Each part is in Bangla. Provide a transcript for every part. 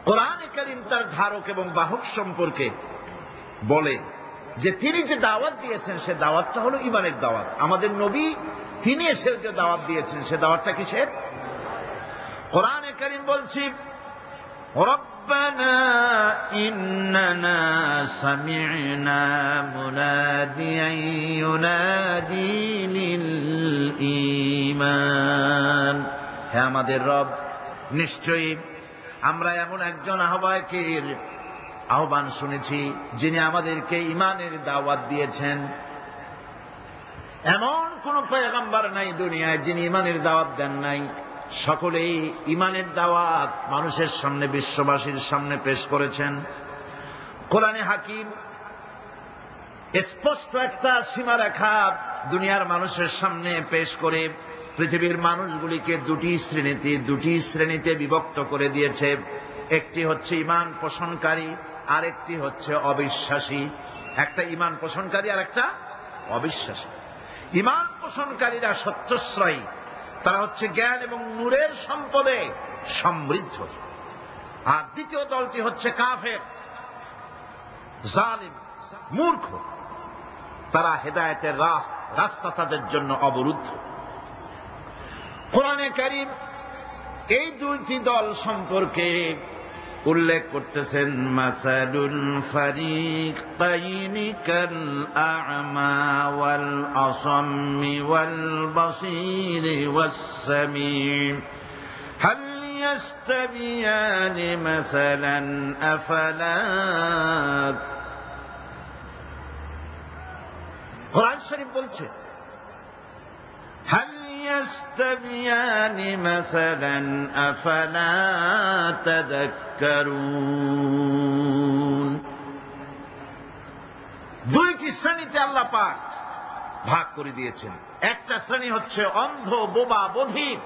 কোরআনে কারীম তার ধারক এবং বাহক সম্পর্কে বলে যে তিনি যে দাওয়াত দিয়েছেন সে দাওয়াতটা হলো ঈমানের দাওয়াত। আমাদের নবী তিনি এসে যে দাওয়াত দিয়েছেন সে দাওয়াতটা কিসের? কোরআনে কারীম বলছি, রব্বানা ইন্নানা সামি'না মুনাদিয়ান ইউনাদি লিল ঈমান। হে আমাদের রব, নিশ্চয়ই আমরা এমন একজন আহ্বায়কের আহ্বান শুনেছি যিনি আমাদেরকে ঈমানের দাওয়াত দিয়েছেন। এমন কোন পয়গম্বর নাই দুনিয়ায় যিনি ঈমানের দাওয়াত দেন নাই। সকলেই ঈমানের দাওয়াত মানুষের সামনে, বিশ্ববাসীর সামনে পেশ করেছেন। কোরআনে হাকিম স্পষ্ট একটা সীমারেখা দুনিয়ার মানুষের সামনে পেশ করে পৃথিবীর মানুষগুলিকে দুটি শ্রেণীতে বিভক্ত করে দিয়েছে। একটি হচ্ছে ঈমান পোষণকারী, আরেকটি হচ্ছে অবিশ্বাসী। একটা ঈমান পোষণকারী আর একটা অবিশ্বাসী। ঈমান পোষণকারীরা সত্যশ্রয়ী, তারা হচ্ছে জ্ঞান এবং নূরের সম্পদে সমৃদ্ধ। আর দ্বিতীয় দলটি হচ্ছে কাফের, জালিম, মূর্খ। তারা হেদায়েতের রাস্তা তাদের জন্য অবরুদ্ধ। কোরআনে কারীম এই দুইটি দল সম্পর্কে উল্লেখ করতেছেন, মাসালুল ফারিকাইনি কাল আ'মা ওয়াল আসাম্মি ওয়াল বাসীরি ওয়াস সামিঈ হাল ইয়াস্তাবিয়ানি মাসালান আফালা। কোরআন শরীফ বলছে, হাল يستويان مثلا أفلا تذكرون। দুইটি শ্রেণীতে আল্লাহ পাক ভাগ করে দিয়েছেন। একটা শ্রেণী হচ্ছে অন্ধ, বোবা, বধির।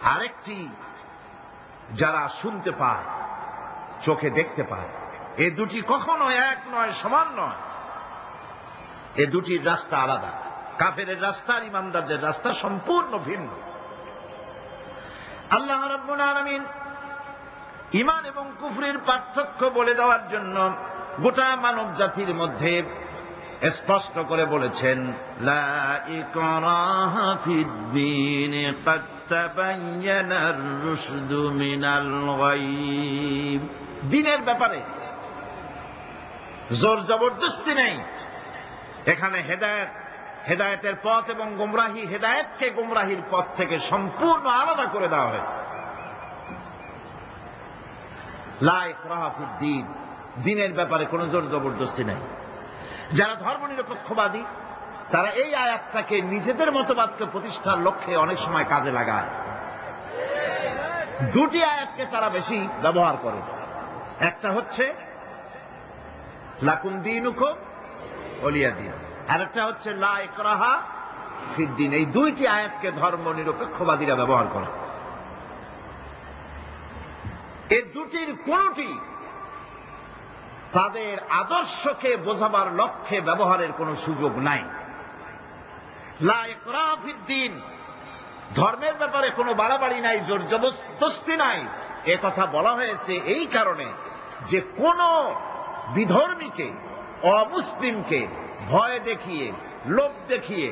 আরেকটি যারা শুনতে পায়, চোখে দেখতে পায়। এ দুটি কখনো এক নয়, সমান নয়। এ দুটির রাস্তা আলাদা। কাফেরের রাস্তা আর ইমানদারদের রাস্তা সম্পূর্ণ ভিন্ন। আল্লাহ রাব্বুল আলামিন ঈমান এবং কুফরের পার্থক্য বলে দেওয়ার জন্য গোটা মানব জাতির মধ্যে স্পষ্ট করে বলেছেন, লা ইকরাহা ফিদ-দীন ক্বাদ তাবায়্যানার রুশদু মিনাল গায়্। দ্বীনের ব্যাপারে জোর জবরদস্তি নেই। এখানে হেদায়েতের পথ এবং গোমরাহি, হেদায়েতকে গোমরাহির পথ থেকে সম্পূর্ণ আলাদা করে দেওয়া হয়েছে। লা ইকরাহা ফিদ-দীন, দ্বীনের ব্যাপারে কোনো জোর জবরদস্তি নেই। যারা ধর্মনিরপেক্ষবাদী তারা এই আয়াতটাকে নিজেদের মতবাদকে প্রতিষ্ঠার লক্ষ্যে অনেক সময় কাজে লাগায়। দুটি আয়াতকে তারা বেশি ব্যবহার করে। একটা হচ্ছে লাকুম দীনুকুম ওলিয়া দীন, আরেকটা হচ্ছে লা ইকরাহা ফিদ-দীন। এই দুইটি আয়াতকে ধর্মনিরপেক্ষবাদীরা ব্যবহার করে। এই দুটির কোনটি তাদের আদর্শকে বোঝাবার লক্ষ্যে ব্যবহারের কোনো সুযোগ নাই। লা ইকরাহা ফিদ-দীন, ধর্মের ব্যাপারে কোনো বাড়াবাড়ি নাই, জোর জবরদস্তি নাই। এ কথা বলা হয়েছে এই কারণে যে কোন বিধর্মীকে, অমুসলিমকে ভয় দেখিয়ে, লোভ দেখিয়ে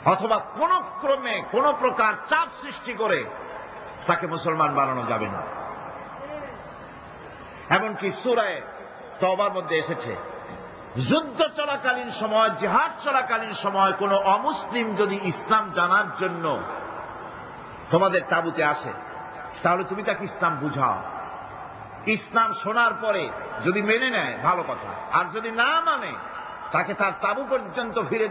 অথবা কোন ক্রমে কোন প্রকার চাপ সৃষ্টি করে তাকে মুসলমান বানানো যাবে না। এমনকি সূরা তওবার মধ্যে এসেছে, যুদ্ধ চলাকালীন সময়, জিহাদ চলাকালীন সময় কোন অমুসলিম যদি ইসলাম জানার জন্য তোমাদের তাঁবুতে আসে, তাহলে তুমি তাকে ইসলাম বুঝাও। ইসলাম শোনার পরে যদি মেনে নেয় ভালো কথা, আর যদি না মানে তাকে তার তাঁবু পর্যন্ত ফিরে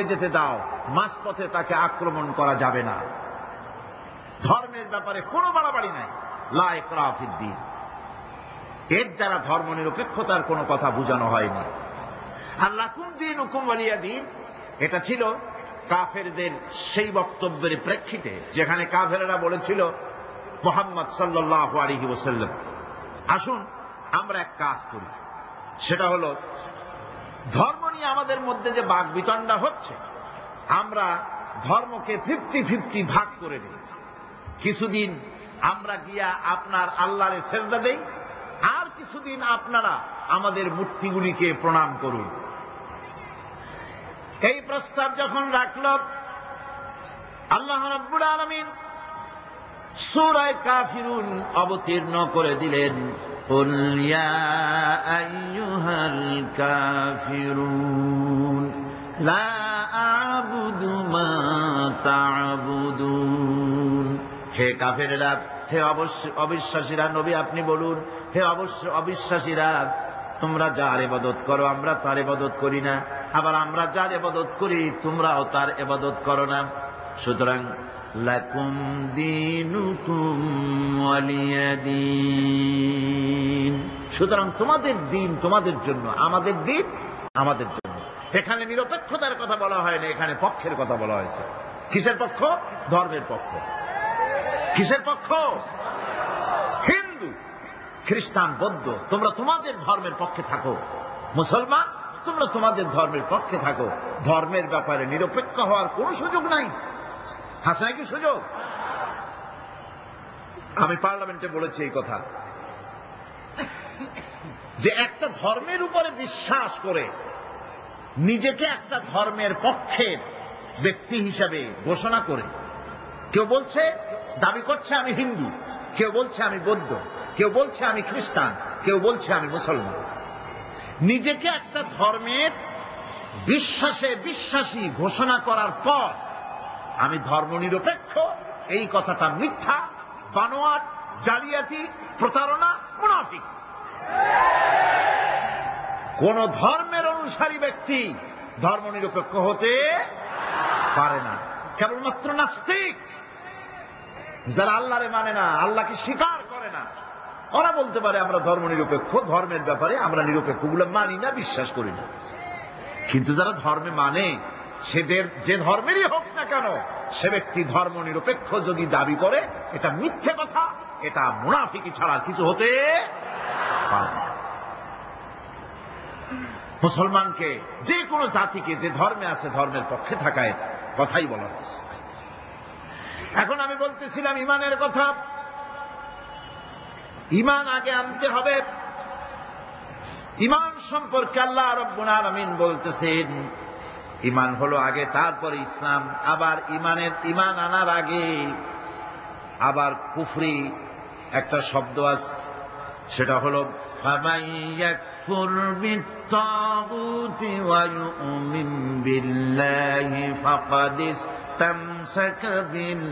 যেতে দাও। মাঝপথে তাকে আক্রমণ করা যাবে না। ধর্মের ব্যাপারে কোনো বাড়াবাড়ি নাই। লা ইকরাহা ফিদ-দীন, এর দ্বারা ধর্মনিরপেক্ষতার কোনো কথা বোঝানো হয়নি। আর লাকুম দীনুকুম ওয়ালিয়া দীন, এটা ছিল কাফেরদের সেই বক্তব্যের প্রেক্ষিতে যেখানে কাফেররা বলেছিল মুহাম্মদ সাল্লাল্লাহু আলাইহি ওয়াসাল্লাম, আসুন আমরা এক কাজ করি, সেটা হলো ধর্ম নিয়ে আমাদের মধ্যে যে বাকবিতণ্ডা হচ্ছে, আমরা ধর্মকে 50-50 ভাগ করে দিই। কিছুদিন আমরা গিয়া আপনার আল্লাহরে সেজদা দেই, আর কিছুদিন আপনারা আমাদের মূর্তিগুলিকে প্রণাম করুন। এই প্রস্তাব যখন রাখল, আল্লাহ রাব্বুল আলামিন সূরা কাফিরুন অবতীর্ণ করে দিলেন, কুল ইয়া আইয়ুহাল কাফিরুন লা আ'বুদু মা তা'বুদুন। হে কাফেরেরা, হে অবিশ্বাসীরা, নবী আপনি বলুন, হে অবিশ্বাসীরা, তোমরা যার ইবাদত করো আমরা তার ইবাদত করি না, আবার আমরা যার ইবাদত করি তোমরাও তার ইবাদত করো না। সুতরাং লাকুম দীনুকুম ওয়ালিয়া দীন, সুতরাং তোমাদের দিন তোমাদের জন্য, আমাদের দিন আমাদের জন্য। এখানে নিরপেক্ষতার কথা বলা হয় না, এখানে পক্ষের কথা বলা হয়েছে। কিসের পক্ষ? ধর্মের পক্ষ। কিসের পক্ষ? হিন্দু, খ্রিস্টান, বৌদ্ধ, তোমরা তোমাদের ধর্মের পক্ষে থাকো। মুসলমান, তোমরা তোমাদের ধর্মের পক্ষে থাকো। ধর্মের ব্যাপারে নিরপেক্ষ হওয়ার কোন সুযোগ নাই। আছে নাকি সুযোগ? আমি পার্লামেন্টে বলেছি এই কথা, যে একটা ধর্মের উপরে বিশ্বাস করে নিজেকে একটা ধর্মের পক্ষের ব্যক্তি হিসাবে ঘোষণা করে কেউ বলছে, দাবি করছে আমি হিন্দু, কেউ বলছে আমি বৌদ্ধ, কেউ বলছে আমি খ্রিস্টান, কেউ বলছে আমি মুসলমান, নিজেকে একটা ধর্মের বিশ্বাসী ঘোষণা করার পর আমি ধর্মনিরপেক্ষ, এই কথাটা মিথ্যা, বানোয়াট, জালিয়াতি, প্রতারণা, মুনাফিক। কোন ধর্মের অনুসারী ব্যক্তি ধর্মনিরপেক্ষ হতে পারে না। কেবলমাত্র নাস্তিক, যারা আল্লাহরে মানে না, আল্লাহকে স্বীকার করে না, ওরা বলতে পারে আমরা ধর্মনিরপেক্ষ, ধর্মের ব্যাপারে আমরা নিরপেক্ষ, গুলো মানি না, বিশ্বাস করি না। কিন্তু যারা ধর্মে মানে, সেদের যে ধর্মেরই হোক না কেন, সে ব্যক্তি ধর্মনিরপেক্ষ যদি দাবি করে, এটা মিথ্যে কথা, এটা মুনাফিকি ছাড়া কিছু হতে পারে না। মুসলমানকে, যে কোনো জাতিকে যে ধর্মে আছে ধর্মের পক্ষে থাকায় কথাই বলা হয়েছে। এখন আমি বলতেছিলাম ইমানের কথা। ইমান আগে আনতে হবে। ইমান সম্পর্কে আল্লাহ রাব্বুল আলামিন বলতেছেন, ইমান হলো আগে, তারপরে ইসলাম। আবার ইমান আনার আগে আবার কুফরি একটা শব্দ আছে, সেটা হলো ফামান ইয়াকফুর বিত্তাগুতি ওয়া ইউমিন বিল্লাহি ফাকাদ ইসতামসাকা বিল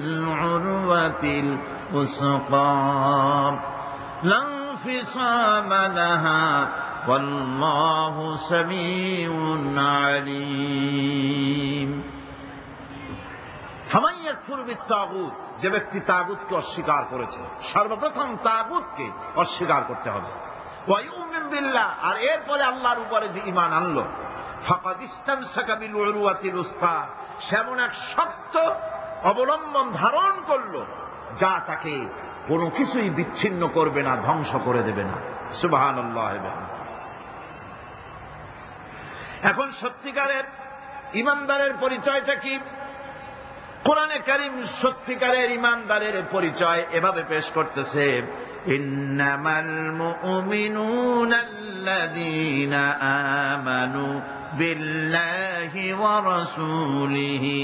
উরওয়াতিল উসকা লা ইনফিসামা লাহা ওয়াল্লাহু সামিউন আলীম। ফামান ইয়াকফুর বিত্তাগুত, যে ব্যক্তি তাগুতকে অস্বীকার করেছে, সর্বপ্রথম তাগুতকে অস্বীকার করতে হবে। ওয়া ইউমিন বিল্লাহ, আর এরপরে আল্লাহর উপরে যে ঈমান আনলো, ফাকাদ ইসতামসাকা বিল উরওয়াতিল উসকা, সেমন এক শক্ত অবলম্বন ধারণ করলো যা তাকে কোনো কিছুই বিচ্ছিন্ন করবে না, ধ্বংস করে দেবে না। সুবহানাল্লাহ। এখন সত্যিকারের ঈমানদারের পরিচয়টা কি? কোরআনে কারীম সত্যিকারের ঈমানদারের পরিচয় এভাবে পেশ করতেছে, ইন্নামাল মুমিনুনা আল্লাযীনা আমানু বিল্লাহি ওয়া রাসূলিহি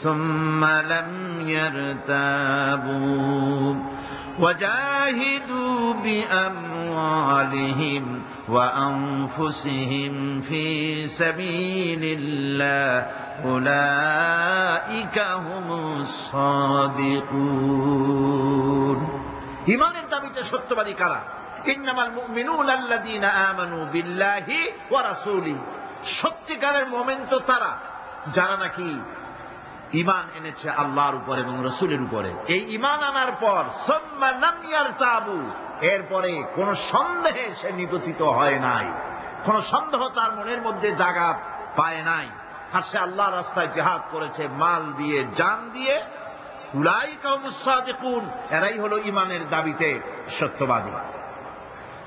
সুম্মা লাম ইয়ারতাবু وجاهدوا بأموالهم وأنفسهم في سبيل الله أولئك هم الصادقون। ঈমানের দাবিতে সত্যবাদী কারা? ইন্নামাল মুমিনুনা আল্লাযীনা আমানু বিল্লাহি ওয়া রাসূলিহি, সত্যিকারের মুমিন তো তারা যারা নাকি ঈমান এনেছে আল্লাহর উপর এবং রাসূলের উপরে। এই ঈমান আনার পর সুম্মা লাম ইয়ারতাবু, এরপরে কোন সন্দেহে সে নিপতিত হয় নাই, কোন সন্দেহ তার মনের মধ্যে জায়গা পায় নাই, আর সে আল্লাহর রাস্তায় জিহাদ করেছে মাল দিয়ে, জান দিয়ে। উলাইকা হুমুস সাদিকুন, এরাই হলো ঈমানের দাবিতে সত্যবাদী।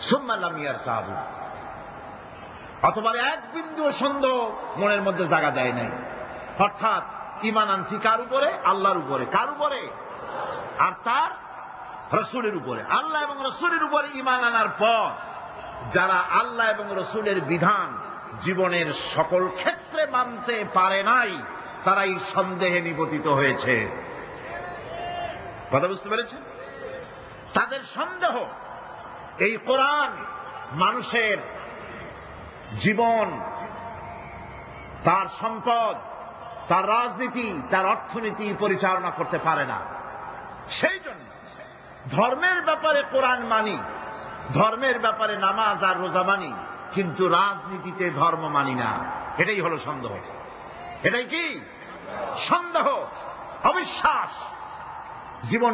সুম্মা লাম ইয়ারতাবু, অথবা এক বিন্দু সন্দেহ মনের মধ্যে জায়গা দেয় নাই, অর্থাৎ ঈমান আনছি কার উপরে? আল্লাহর উপরে। কার উপরে? আর তার রসুলের উপরে, আল্লাহ এবং রসুলের উপরে ঈমান আনার পর যারা আল্লাহ এবং রসুলের বিধান জীবনের সকল ক্ষেত্রে মানতে পারে নাই, তারাই সন্দেহে নিপতিত হয়েছে। কথা বুঝতে পেরেছেন? তাদের সন্দেহ এই কোরআন মানুষের জীবন, তার সম্পদ, তার রাজনীতি, তার অর্থনীতি পরিচালনা করতে পারে না। সেই জন্য ধর্মের ব্যাপারে কোরআন মানি, ধর্মের ব্যাপারে নামাজ আর রোজা মানি, কিন্তু রাজনীতিতে ধর্ম মানি না। এটাই হলো সন্দেহ। এটাই কি সন্দেহ, অবিশ্বাস। জীবন